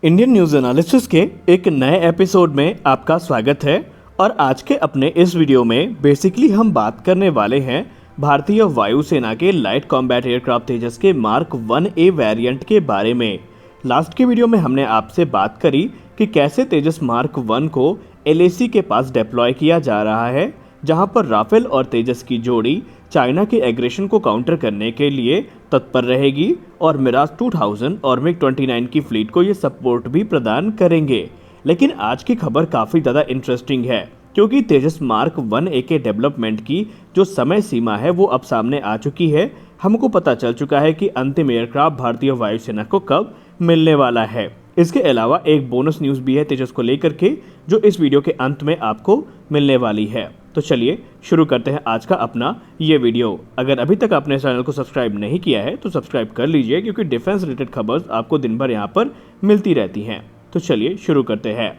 Indian news analysis के एक नए एपिसोड में आपका स्वागत है। और आज के अपने इस वीडियो में बेसिकली हम बात करने वाले हैं भारतीय वायुसेना के लाइट कॉम्बैट एयरक्राफ्ट तेजस के मार्क 1A वेरिएंट के बारे में। लास्ट के वीडियो में हमने आपसे बात करी कि कैसे तेजस मार्क 1 को LAC के पास डिप्लॉय किया जा रहा है, जहां पर राफेल और तेजस की जोड़ी चाइना के एग्रेशन को काउंटर करने के लिए तत्पर रहेगी और मिराज 2000 और मिग-29 की फ्लीट को ये सपोर्ट भी प्रदान करेंगे। लेकिन आज की खबर काफ़ी ज़्यादा इंटरेस्टिंग है, क्योंकि तेजस मार्क 1A के डेवलपमेंट की जो समय सीमा है वो अब सामने आ चुकी है। हमको पता चल चुका है कि अंतिम एयरक्राफ्ट भारतीय वायुसेना को कब मिलने वाला है। इसके अलावा एक बोनस न्यूज़ भी है तेजस को लेकर के, जो इस वीडियो के अंत में आपको मिलने वाली है। तो चलिए शुरू करते हैं आज का अपना ये वीडियो। अगर अभी तक आपने चैनल को सब्सक्राइब नहीं किया है तो सब्सक्राइब कर लीजिए, क्योंकि डिफेंस रिलेटेड खबर्स आपको दिन भर यहाँ पर मिलती रहती हैं। तो चलिए शुरू करते हैं।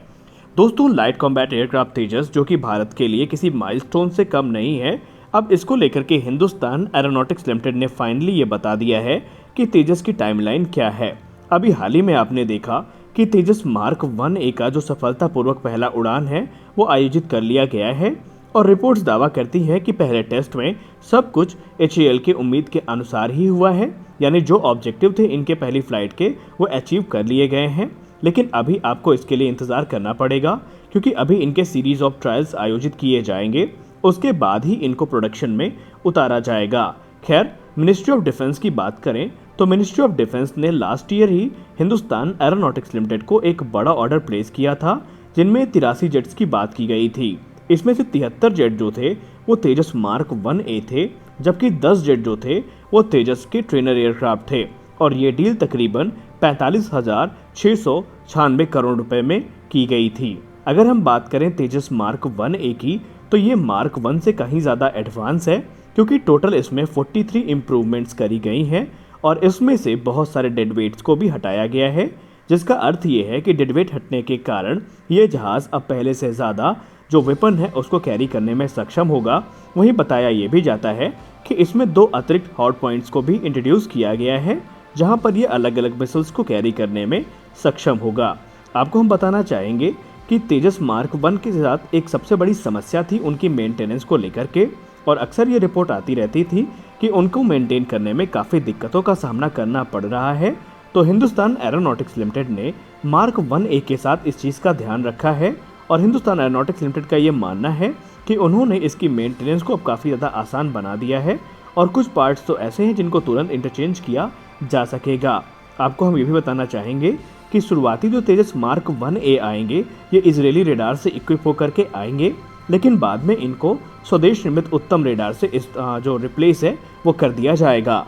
दोस्तों, लाइट कॉम्बैट एयरक्राफ्ट तेजस, जो कि भारत के लिए किसी माइलस्टोन से कम नहीं है, अब इसको लेकर के हिंदुस्तान एरोनॉटिक्स लिमिटेड ने फाइनली ये बता दिया है कि तेजस की टाइमलाइन क्या है। अभी हाल ही में आपने देखा कि तेजस मार्क 1A का जो सफलतापूर्वक पहला उड़ान है वो आयोजित कर लिया गया है, और रिपोर्ट्स दावा करती है कि पहले टेस्ट में सब कुछ HAL के उम्मीद के अनुसार ही हुआ है, यानी जो ऑब्जेक्टिव थे इनके पहली फ्लाइट के वो अचीव कर लिए गए हैं। लेकिन अभी आपको इसके लिए इंतज़ार करना पड़ेगा, क्योंकि अभी इनके सीरीज ऑफ ट्रायल्स आयोजित किए जाएंगे, उसके बाद ही इनको प्रोडक्शन में उतारा जाएगा। खैर, मिनिस्ट्री ऑफ डिफेंस की बात करें तो मिनिस्ट्री ऑफ डिफेंस ने लास्ट ईयर ही हिंदुस्तान एरोनॉटिक्स लिमिटेड को एक बड़ा ऑर्डर प्लेस किया था, जिनमें 83 जेट्स की बात की गई थी। इसमें से 73 जेट जो थे वो तेजस मार्क 1A थे, जबकि 10 जेट जो थे वो तेजस के ट्रेनर एयरक्राफ्ट थे। और ये डील तकरीबन 45,696 करोड़ रुपए में की गई थी। अगर हम बात करें तेजस मार्क 1A की, तो ये मार्क 1 से कहीं ज़्यादा एडवांस है, क्योंकि टोटल इसमें 43 इम्प्रूवमेंट्स करी गई हैं, और इसमें से बहुत सारे डेड वेट्स को भी हटाया गया है, जिसका अर्थ ये है कि डेड वेट हटने के कारण ये जहाज़ अब पहले से ज़्यादा जो वेपन है उसको कैरी करने में सक्षम होगा। वहीं बताया ये भी जाता है कि इसमें 2 अतिरिक्त हॉट पॉइंट्स को भी इंट्रोड्यूस किया गया है, जहां पर ये अलग अलग मिसाइल्स को कैरी करने में सक्षम होगा। आपको हम बताना चाहेंगे कि तेजस मार्क 1 के साथ एक सबसे बड़ी समस्या थी उनकी मेंटेनेंस को लेकर के, और अक्सर ये रिपोर्ट आती रहती थी कि उनको मेंटेन करने में काफ़ी दिक्कतों का सामना करना पड़ रहा है। तो हिंदुस्तान एरोनॉटिक्स लिमिटेड ने मार्क 1A के साथ इस चीज़ का ध्यान रखा है, और हिंदुस्तान एरोनॉटिक्स लिमिटेड का ये मानना है कि उन्होंने इसकी मेंटेनेंस को अब काफ़ी ज़्यादा आसान बना दिया है, और कुछ पार्ट्स तो ऐसे हैं जिनको तुरंत इंटरचेंज किया जा सकेगा। आपको हम ये भी बताना चाहेंगे कि शुरुआती जो तेजस मार्क 1A आएंगे ये इजरायली रेडार से इक्विप होकर के आएंगे, लेकिन बाद में इनको स्वदेश निर्मित उत्तम रेडार से इस जो रिप्लेस है वो कर दिया जाएगा।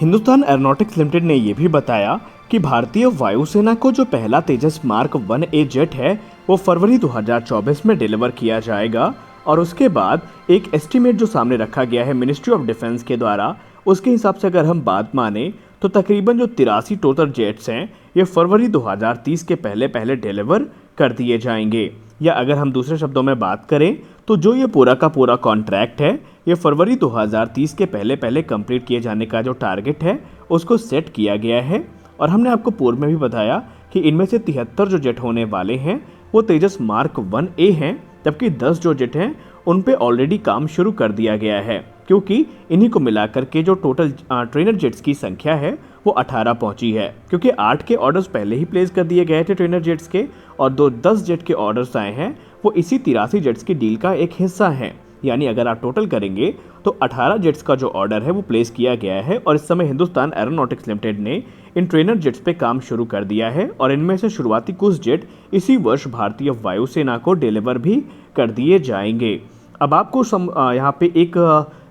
हिंदुस्तान एरोनॉटिक्स लिमिटेड ने यह भी बताया कि भारतीय वायुसेना को जो पहला तेजस मार्क 1A जेट है वो फरवरी 2024 में डिलीवर किया जाएगा, और उसके बाद एक एस्टीमेट जो सामने रखा गया है मिनिस्ट्री ऑफ डिफेंस के द्वारा, उसके हिसाब से अगर हम बात माने तो तकरीबन जो 83 टोटल जेट्स हैं ये फरवरी 2030 के पहले पहले डिलीवर कर दिए जाएंगे। या अगर हम दूसरे शब्दों में बात करें तो जो ये पूरा का पूरा कॉन्ट्रैक्ट है ये फरवरी 2030 के पहले पहले कंप्लीट किए जाने का जो टारगेट है उसको सेट किया गया है। और हमने आपको पूर्व में भी बताया कि इनमें से 73 जो जेट होने वाले हैं वो तेजस मार्क 1A हैं, जबकि 10 जो जेट हैं उन पे ऑलरेडी काम शुरू कर दिया गया है, क्योंकि इन्हीं को मिलाकर के जो टोटल ट्रेनर जेट्स की संख्या है वो 18 पहुंची है, क्योंकि 8 के ऑर्डर्स पहले ही प्लेस कर दिए गए थे ट्रेनर जेट्स के, और 10 जेट के ऑर्डर्स आए हैं वो इसी 83 जेट्स की डील का एक हिस्सा है। यानी अगर आप टोटल करेंगे तो 18 जेट्स का जो ऑर्डर है वो प्लेस किया गया है, और इस समय हिंदुस्तान एरोनॉटिक्स लिमिटेड ने इन ट्रेनर जेट्स पे काम शुरू कर दिया है, और इनमें से शुरुआती कुछ जेट इसी वर्ष भारतीय वायुसेना को डिलीवर भी कर दिए जाएंगे। अब आपको यहाँ पे एक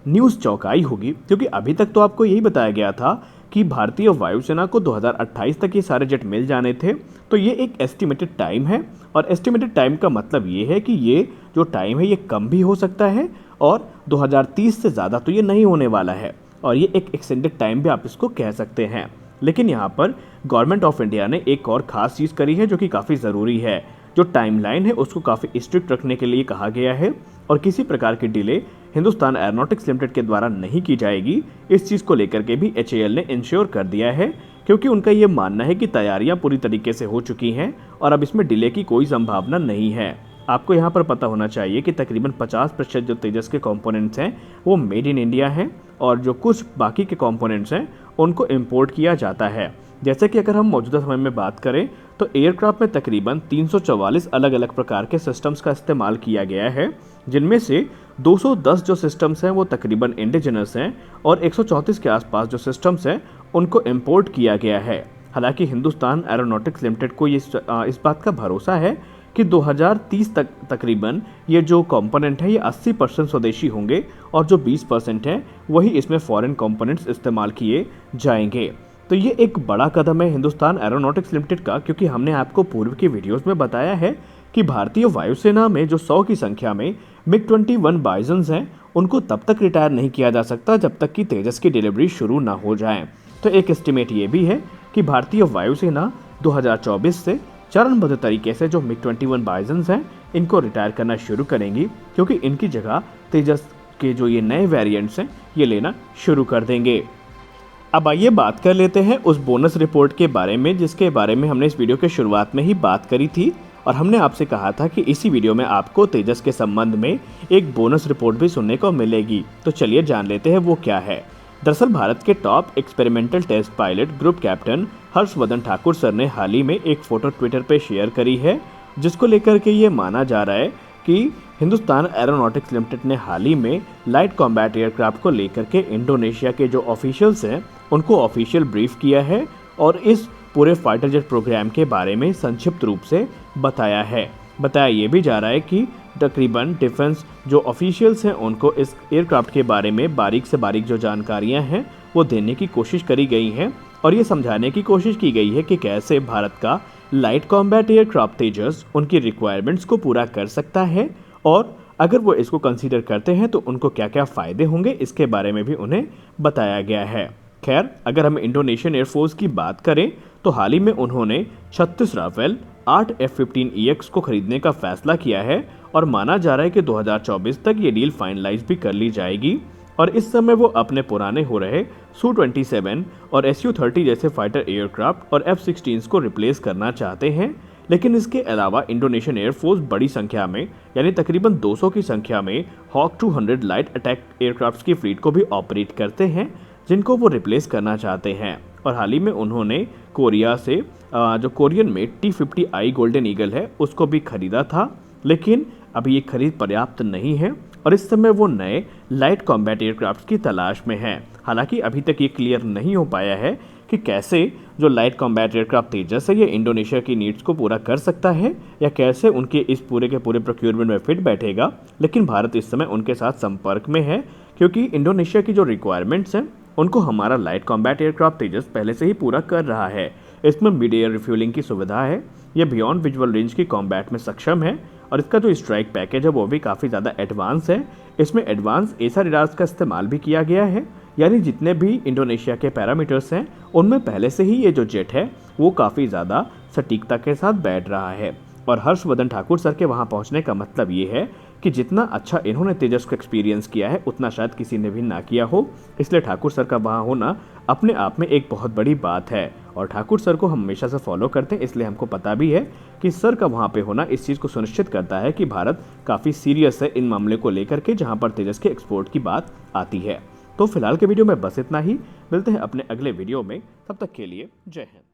न्यूज़ चौंकाई होगी, क्योंकि अभी तक तो आपको यही बताया गया था कि भारतीय वायुसेना को 2028 तक ये सारे जेट मिल जाने थे। तो ये एक एस्टिमेटेड टाइम है, और एस्टिमेटेड टाइम का मतलब ये है कि ये जो टाइम है ये कम भी हो सकता है, और 2030 से ज़्यादा तो ये नहीं होने वाला है, और ये एक एक्सटेंडेड टाइम भी आप इसको कह सकते हैं। लेकिन यहाँ पर गवर्नमेंट ऑफ इंडिया ने एक और ख़ास चीज़ करी है जो कि काफ़ी ज़रूरी है। जो टाइमलाइन है उसको काफ़ी स्ट्रिक्ट रखने के लिए कहा गया है, और किसी प्रकार की डिले हिंदुस्तान एरोनॉटिक्स लिमिटेड के द्वारा नहीं की जाएगी। इस चीज़ को लेकर के भी HAL ने इंश्योर कर दिया है क्योंकि उनका ये मानना है कि तैयारियां पूरी तरीके से हो चुकी हैं और अब इसमें डिले की कोई संभावना नहीं है। आपको यहाँ पर पता होना चाहिए कि तकरीबन 50% जो तेजस के कंपोनेंट्स हैं वो मेड इन इंडिया हैं और जो कुछ बाकी के कंपोनेंट्स हैं उनको इंपोर्ट किया जाता है। जैसे कि अगर हम मौजूदा समय में बात करें तो एयरक्राफ्ट में तकरीबन 344 अलग अलग प्रकार के सिस्टम्स का इस्तेमाल किया गया है, जिनमें से 210 जो सिस्टम्स हैं वो तकरीबन इंडिजिनस हैं और 134 के आसपास जो सिस्टम्स हैं उनको इंपोर्ट किया गया है। हालांकि हिंदुस्तान एरोनॉटिक्स लिमिटेड को इस बात का भरोसा है कि 2030 तक तकरीबन ये जो कंपोनेंट है ये 80% स्वदेशी होंगे और जो 20% हैं वही इसमें फॉरेन कंपोनेंट्स इस्तेमाल किए जाएंगे। तो ये एक बड़ा कदम है हिंदुस्तान एरोनॉटिक्स लिमिटेड का, क्योंकि हमने आपको पूर्व की वीडियोस में बताया है कि भारतीय वायुसेना में जो 100 की संख्या में MiG-21 बाइजन्स हैं उनको तब तक रिटायर नहीं किया जा सकता जब तक कि तेजस की डिलीवरी शुरू ना हो जाए। तो एक एस्टिमेट ये भी है कि भारतीय वायुसेना 2024 से चरणबद्ध तरीके से जो MiG-21 बाइजन्स हैं इनको रिटायर करना शुरू करेंगी, क्योंकि इनकी जगह तेजस के जो ये नए वेरिएंट्स हैं ये लेना शुरू कर देंगे। अब आइए बात कर लेते हैं उस बोनस रिपोर्ट के बारे में जिसके बारे में हमने इस वीडियो के शुरुआत में ही बात करी थी और हमने आपसे कहा था कि इसी वीडियो में आपको तेजस के संबंध में एक बोनस रिपोर्ट भी सुनने को मिलेगी। तो चलिए जान लेते हैं वो क्या है। दरअसल भारत के top experimental test pilot group captain Harshvardhan Thakur sir ने हाल ही में एक फ़ोटो ट्विटर पे शेयर करी है, जिसको लेकर के ये माना जा रहा है कि हिंदुस्तान एरोनॉटिक्स लिमिटेड ने हाल ही में लाइट कॉम्बैट एयरक्राफ्ट को लेकर के इंडोनेशिया के जो ऑफिशियल्स हैं उनको ऑफिशियल ब्रीफ किया है और इस पूरे फाइटर जेट प्रोग्राम के बारे में संक्षिप्त रूप से बताया है। बताया ये भी जा रहा है कि तकरीबन डिफेंस जो ऑफिशियल्स हैं उनको इस एयरक्राफ्ट के बारे में बारीक से बारीक जो जानकारियां हैं वो देने की कोशिश करी गई हैं और ये समझाने की कोशिश की गई है कि कैसे भारत का लाइट कॉम्बैट एयरक्राफ्ट तेजस उनकी रिक्वायरमेंट्स को पूरा कर सकता है और अगर वो इसको कंसीडर करते हैं तो उनको क्या क्या फ़ायदे होंगे इसके बारे में भी उन्हें बताया गया है। खैर, अगर हम इंडोनेशियन एयरफोर्स की बात करें तो हाल ही में उन्होंने 36 राफेल 8 F-15EX को खरीदने का फैसला किया है और माना जा रहा है कि 2024 तक ये डील फाइनलाइज भी कर ली जाएगी और इस समय वो अपने पुराने हो रहे Su-27 और Su-30 जैसे फाइटर एयरक्राफ्ट और F-16 को रिप्लेस करना चाहते हैं। लेकिन इसके अलावा इंडोनेशियन एयरफोर्स बड़ी संख्या में यानी तकरीबन 200 की संख्या में हॉक 200 लाइट अटैक एयरक्राफ्ट्स की फ्लीट को भी ऑपरेट करते हैं, जिनको वो रिप्लेस करना चाहते हैं। और हाल ही में उन्होंने कोरिया से जो Korean made T-50I golden eagle है उसको भी खरीदा था, लेकिन अभी ये खरीद पर्याप्त नहीं है और इस समय वो नए लाइट कॉम्बैट एयरक्राफ्ट की तलाश में है। हालांकि अभी तक ये क्लियर नहीं हो पाया है कि कैसे जो लाइट कॉम्बैट एयरक्राफ्ट तेजस है ये इंडोनेशिया की नीड्स को पूरा कर सकता है या कैसे उनके इस पूरे के पूरे प्रोक्योरमेंट में फिट बैठेगा। लेकिन भारत इस समय उनके साथ संपर्क में है, क्योंकि इंडोनेशिया की जो रिक्वायरमेंट्स हैं उनको हमारा लाइट कॉम्बैट एयरक्राफ्ट तेजस पहले से ही पूरा कर रहा है। इसमें मिड एयर रिफ्यूलिंग की सुविधा है, ये बियॉन्ड विजुअल रेंज की कॉम्बैट में सक्षम है और इसका जो स्ट्राइक पैकेज है वो भी काफ़ी ज़्यादा एडवांस है। इसमें एडवांस एसा रेडार्स का इस्तेमाल भी किया गया है, यानी जितने भी इंडोनेशिया के पैरामीटर्स हैं उनमें पहले से ही ये जो जेट है वो काफ़ी ज़्यादा सटीकता के साथ बैठ रहा है। और हर्षवर्धन ठाकुर सर के वहाँ पहुँचने का मतलब ये है कि जितना अच्छा इन्होंने तेजस को एक्सपीरियंस किया है उतना शायद किसी ने भी ना किया हो, इसलिए ठाकुर सर का वहाँ होना अपने आप में एक बहुत बड़ी बात है। और ठाकुर सर को हम हमेशा से फॉलो करते हैं, इसलिए हमको पता भी है कि सर का वहाँ पे होना इस चीज़ को सुनिश्चित करता है कि भारत काफ़ी सीरियस है इन मामले को लेकर के जहाँ पर तेजस के एक्सपोर्ट की बात आती है। तो फिलहाल के वीडियो में बस इतना ही, मिलते हैं अपने अगले वीडियो में, तब तक के लिए जय हिंद।